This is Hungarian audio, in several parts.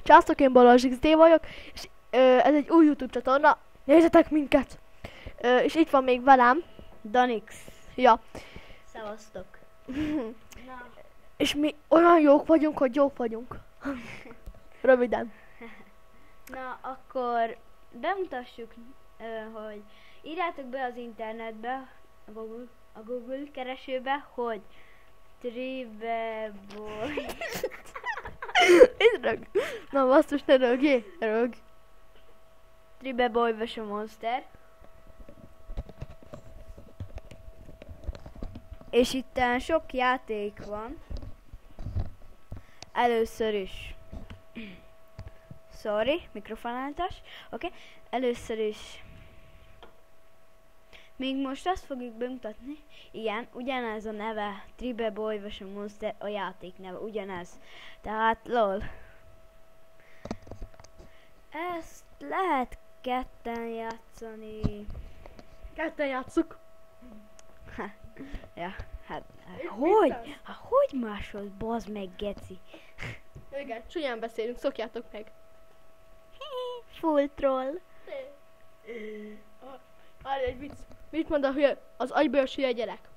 Császtok, én Balázs XD vagyok, és ez egy új YouTube csatorna, nézzetek minket! És itt van még velem, Danix. ja, Szevasztok. Na, és mi olyan jók vagyunk, hogy jók vagyunk. Röviden. na akkor bemutassuk, hogy írjátok be az internetbe, a Google keresőbe, hogy Tribeboy. Itt rög. Na, basszus, ne rögjél, rög. Tribeboy vs. Monster. És itt sok játék van. Először is. Sorry, mikrofonáltás. Oké. Először is. Még most azt fogjuk bemutatni. Igen, ugyanez a neve. Tribeboy vs. Monster, a játék neve. Ugyanez. Tehát lol. Ezt lehet ketten játszani. Ketten játsszuk. Ja, hát És hogy? mit Hát hogy máshoz, bazd meg, geci? Igen, csúnyán beszélünk, szokjátok meg. Full troll. Várj egy vicc. Mit mond a hülye, az agybős hülye gyerek?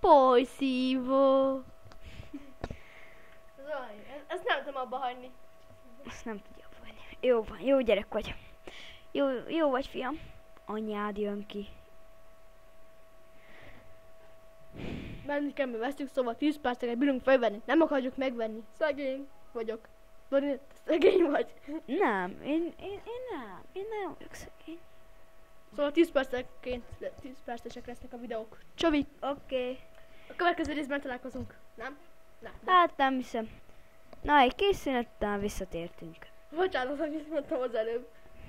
Pojszívó. Ezt nem tudom abba hagyni. Azt nem tudja volni. Jó van, jó gyerek vagy. Jó vagy, fiam. Anyád jön ki. Menni kell, mi vesztük, szóval 10 percet bírunk felvenni. Nem akarjuk megvenni. Szegény vagyok. Dani, szegény vagy. Nem, én nem. Én nem vagyok szegény. Szóval 10 percenként 10 percesek lesznek a videók. Csavi, Oké. a következő részben találkozunk. Nem? Nem. Hát nem hiszem. Na, egy kis szünet után visszatértünk. Bocsánat, amit mondtam az előbb.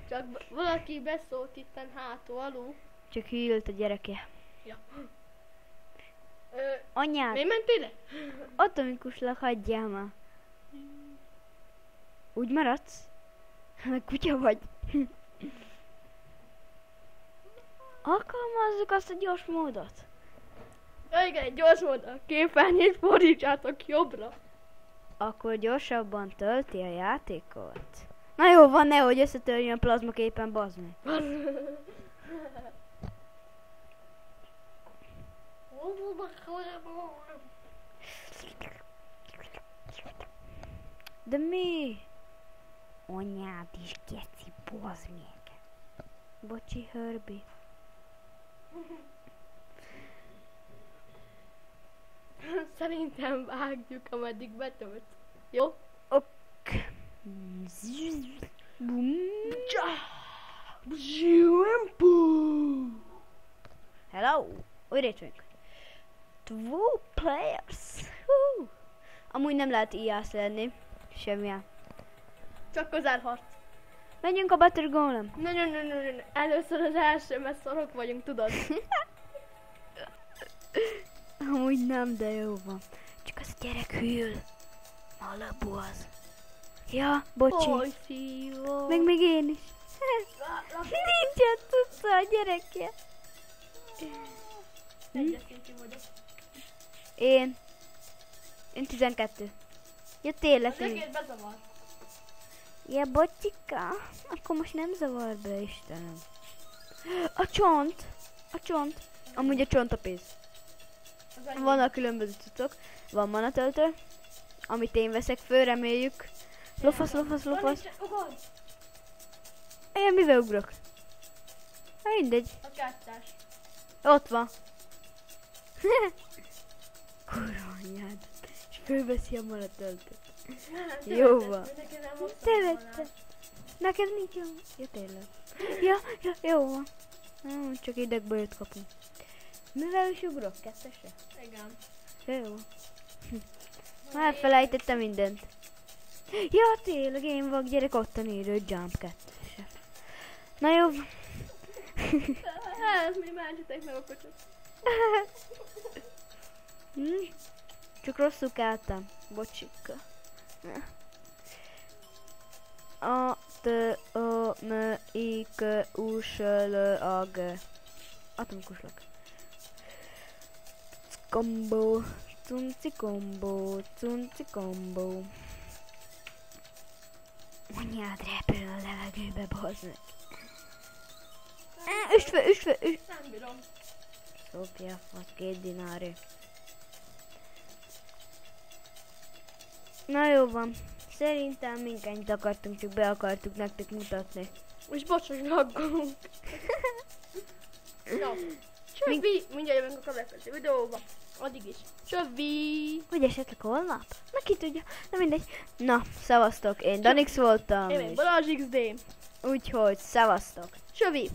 Csak valaki beszólt itten hátul alul. Csak hűlt a gyereke. Ja. Anyád, Miért mentél le? atomikuslak, hagyjál már. Úgy maradsz? Meg kutya vagy. Alkalmazzuk azt a gyors módot. Ja, igen, egy gyors volt a képernyőt, fordítsátok jobbra. Akkor gyorsabban tölti a játékot. Na jó van, nehogy összetörjön a plazmaképen, bazd meg. De mi? Anyád is, geci, bazd meg. Bocsi, Herbie. Szerintem vágjuk, ameddig betölt. Jó? Ok. Bum. Hello! Újra itt vagyunk. 2 players. Hú. Amúgy nem lehet ijász lenni. Semmilyen. Csak közelharc. Menjünk a Battle Golem. Ne. Először az első, mert szarok vagyunk, tudod? Amúgy nem, de jó van. Csak az a gyerek hűl. Alapú az. Ja, bocsi. Pojszívó. Meg még én is. Nincsen tudta a gyereke. Egyes szintű vagyok. Én 12. Ja, tényleg. Az egész bezavar. Ja, bocsika. Akkor most nem zavar be, Istenem. A csont. A csont. Amúgy a csont a pénz. Az enyém. Vannak különböző cuccok. Van manatöltő, amit én veszek föl, reméljük. Lofasz. Ugorj! Én mivel ugrok? Hát mindegy. A kettes. Ott van. Kurva anyád. És fölveszi a manatöltőt. Jó van. Te vetted. Neked nincs jó. Ja, tényleg. Ja, jó van. Csak idegbajot kapunk. Mivel is ugrok? Kettesre? Igen. Jó. Már elfelejtettem mindent. Ja, tényleg én vagyok, gyerek, ott a néző Jump 2-se. Na jó. Ez mi mentsetek meg a kocsot. Csak rosszul keltem. Bocsika. A, T, O, M, I, K, U, S, L, A, G. Atomikuslak. Combo. Cunci combo. Anyád repül a levegőbe, bazd meg. Üstve. Nem bírom. Szopja, az 2 dinári. Na jó van. Szerintem minket akartunk, csak be akartuk nektek mutatni. És bocs, hogy laggolunk. Na, csövi! Mindjárt jövünk a következő videóba. Addig is. Csövi! Vagy esetleg holnap? Na ki tudja. Na mindegy. Na, szevasztok. Én Danix voltam. Én meg Balázs XD. Úgyhogy szevasztok. Csövi!